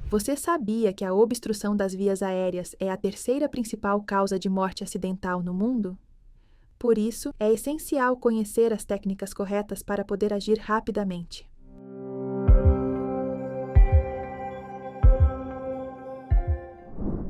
Você sabia que a obstrução das vias aéreas é a terceira principal causa de morte acidental no mundo? Por isso, é essencial conhecer as técnicas corretas para poder agir rapidamente.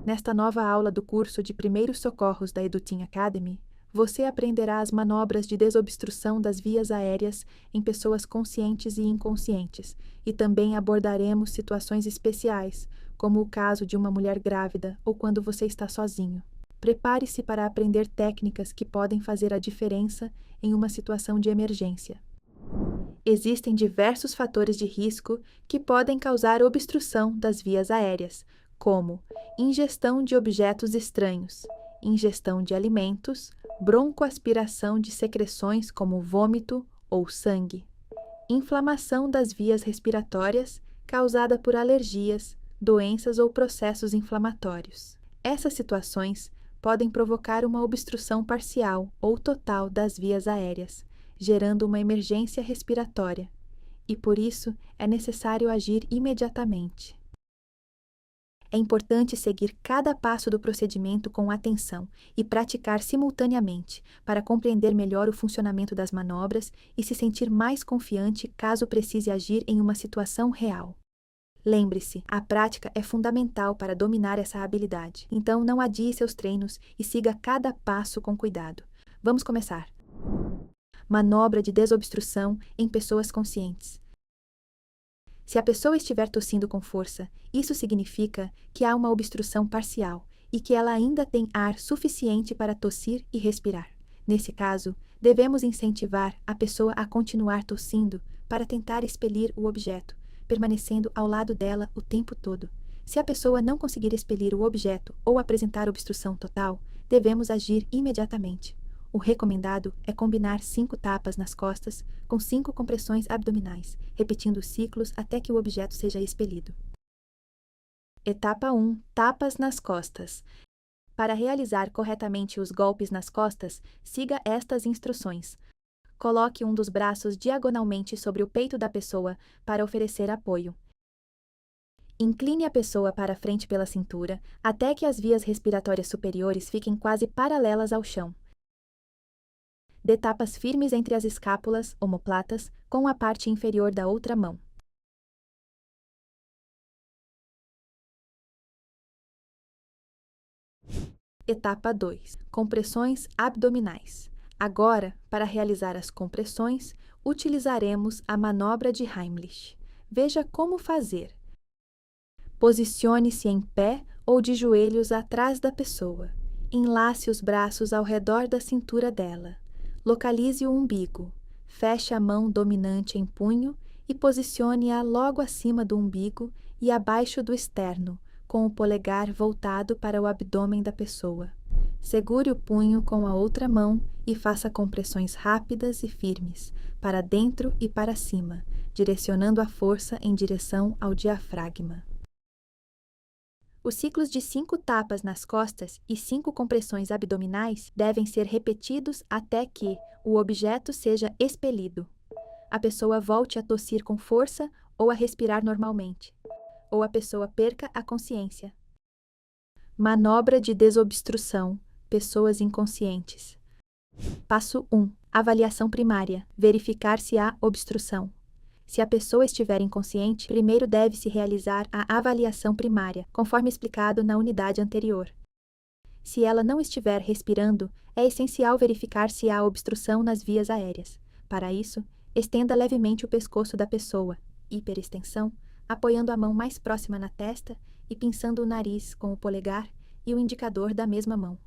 Nesta nova aula do curso de Primeiros Socorros da Edutim Academy, você aprenderá as manobras de desobstrução das vias aéreas em pessoas conscientes e inconscientes, e também abordaremos situações especiais, como o caso de uma mulher grávida ou quando você está sozinho. Prepare-se para aprender técnicas que podem fazer a diferença em uma situação de emergência. Existem diversos fatores de risco que podem causar obstrução das vias aéreas, como ingestão de objetos estranhos, ingestão de alimentos, broncoaspiração de secreções como vômito ou sangue, inflamação das vias respiratórias causada por alergias, doenças ou processos inflamatórios. Essas situações podem provocar uma obstrução parcial ou total das vias aéreas, gerando uma emergência respiratória, e por isso é necessário agir imediatamente. É importante seguir cada passo do procedimento com atenção e praticar simultaneamente para compreender melhor o funcionamento das manobras e se sentir mais confiante caso precise agir em uma situação real. Lembre-se, a prática é fundamental para dominar essa habilidade, então não adie seus treinos e siga cada passo com cuidado. Vamos começar. Manobra de desobstrução em pessoas conscientes. Se a pessoa estiver tossindo com força, isso significa que há uma obstrução parcial e que ela ainda tem ar suficiente para tossir e respirar. Nesse caso, devemos incentivar a pessoa a continuar tossindo para tentar expelir o objeto, permanecendo ao lado dela o tempo todo. Se a pessoa não conseguir expelir o objeto ou apresentar obstrução total, devemos agir imediatamente. O recomendado é combinar 5 tapas nas costas com 5 compressões abdominais, repetindo os ciclos até que o objeto seja expelido. Etapa 1. Tapas nas costas. Para realizar corretamente os golpes nas costas, siga estas instruções. Coloque um dos braços diagonalmente sobre o peito da pessoa para oferecer apoio. Incline a pessoa para frente pela cintura até que as vias respiratórias superiores fiquem quase paralelas ao chão. Dê tapas firmes entre as escápulas, omoplatas, com a parte inferior da outra mão. Etapa 2. Compressões abdominais. Agora, para realizar as compressões, utilizaremos a manobra de Heimlich. Veja como fazer. Posicione-se em pé ou de joelhos atrás da pessoa. Enlace os braços ao redor da cintura dela. Localize o umbigo. Feche a mão dominante em punho e posicione-a logo acima do umbigo e abaixo do externo, com o polegar voltado para o abdômen da pessoa. Segure o punho com a outra mão e faça compressões rápidas e firmes, para dentro e para cima, direcionando a força em direção ao diafragma. Os ciclos de 5 tapas nas costas e 5 compressões abdominais devem ser repetidos até que o objeto seja expelido. A pessoa volte a tossir com força ou a respirar normalmente, ou a pessoa perca a consciência. Manobra de desobstrução, pessoas inconscientes. Passo 1. Avaliação primária. Verificar se há obstrução. Se a pessoa estiver inconsciente, primeiro deve-se realizar a avaliação primária, conforme explicado na unidade anterior. Se ela não estiver respirando, é essencial verificar se há obstrução nas vias aéreas. Para isso, estenda levemente o pescoço da pessoa, hiperextensão, apoiando a mão mais próxima na testa e pinçando o nariz com o polegar e o indicador da mesma mão.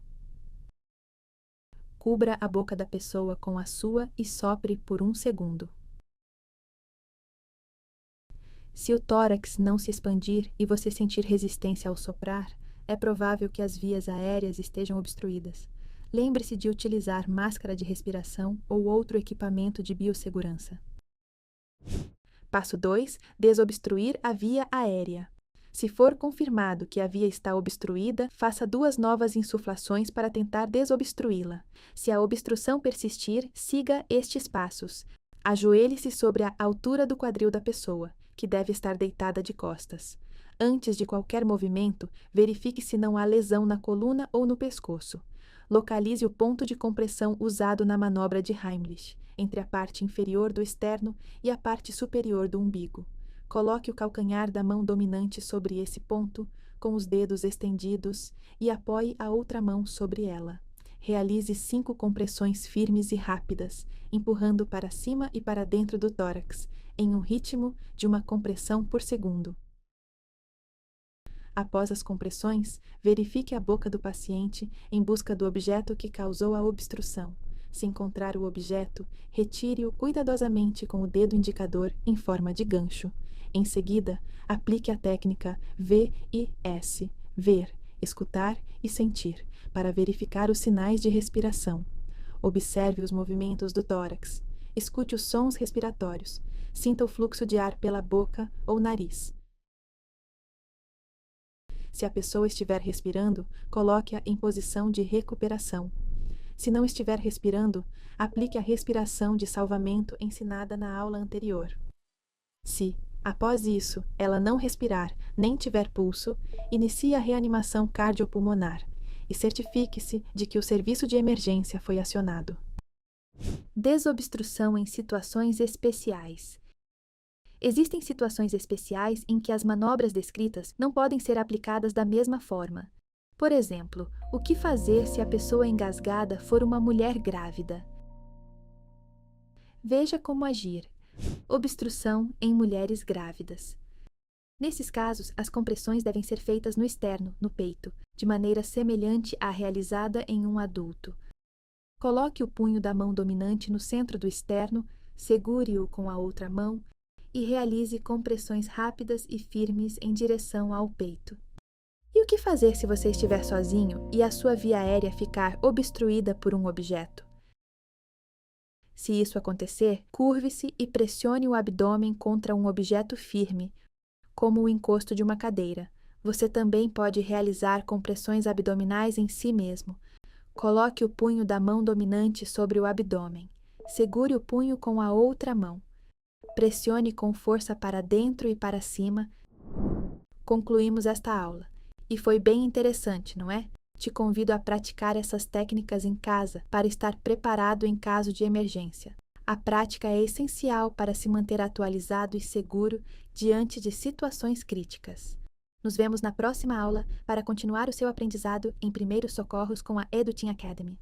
Cubra a boca da pessoa com a sua e sopre por 1 segundo. Se o tórax não se expandir e você sentir resistência ao soprar, é provável que as vias aéreas estejam obstruídas. Lembre-se de utilizar máscara de respiração ou outro equipamento de biossegurança. Passo 2. Desobstruir a via aérea. Se for confirmado que a via está obstruída, faça 2 novas insuflações para tentar desobstruí-la. Se a obstrução persistir, siga estes passos. Ajoelhe-se sobre a altura do quadril da pessoa, que deve estar deitada de costas. Antes de qualquer movimento, verifique se não há lesão na coluna ou no pescoço. Localize o ponto de compressão usado na manobra de Heimlich, entre a parte inferior do externo e a parte superior do umbigo. Coloque o calcanhar da mão dominante sobre esse ponto, com os dedos estendidos, e apoie a outra mão sobre ela. Realize 5 compressões firmes e rápidas, empurrando para cima e para dentro do tórax, em um ritmo de uma compressão por segundo. Após as compressões, verifique a boca do paciente em busca do objeto que causou a obstrução. Se encontrar o objeto, retire-o cuidadosamente com o dedo indicador em forma de gancho. Em seguida, aplique a técnica VIS, ver, escutar e sentir, para verificar os sinais de respiração. Observe os movimentos do tórax. Escute os sons respiratórios. Sinta o fluxo de ar pela boca ou nariz. Se a pessoa estiver respirando, coloque-a em posição de recuperação. Se não estiver respirando, aplique a respiração de salvamento ensinada na aula anterior. Se, após isso, ela não respirar nem tiver pulso, inicie a reanimação cardiopulmonar e certifique-se de que o serviço de emergência foi acionado. Desobstrução em situações especiais. Existem situações especiais em que as manobras descritas não podem ser aplicadas da mesma forma. Por exemplo, o que fazer se a pessoa engasgada for uma mulher grávida? Veja como agir. Obstrução em mulheres grávidas. Nesses casos, as compressões devem ser feitas no externo, no peito, de maneira semelhante à realizada em um adulto. Coloque o punho da mão dominante no centro do externo, segure-o com a outra mão e realize compressões rápidas e firmes em direção ao peito. E o que fazer se você estiver sozinho e a sua via aérea ficar obstruída por um objeto? Se isso acontecer, curve-se e pressione o abdômen contra um objeto firme, como o encosto de uma cadeira. Você também pode realizar compressões abdominais em si mesmo. Coloque o punho da mão dominante sobre o abdômen. Segure o punho com a outra mão. Pressione com força para dentro e para cima. Concluímos esta aula. E foi bem interessante, não é? Te convido a praticar essas técnicas em casa para estar preparado em caso de emergência. A prática é essencial para se manter atualizado e seguro diante de situações críticas. Nos vemos na próxima aula para continuar o seu aprendizado em primeiros socorros com a EduTeam Academy.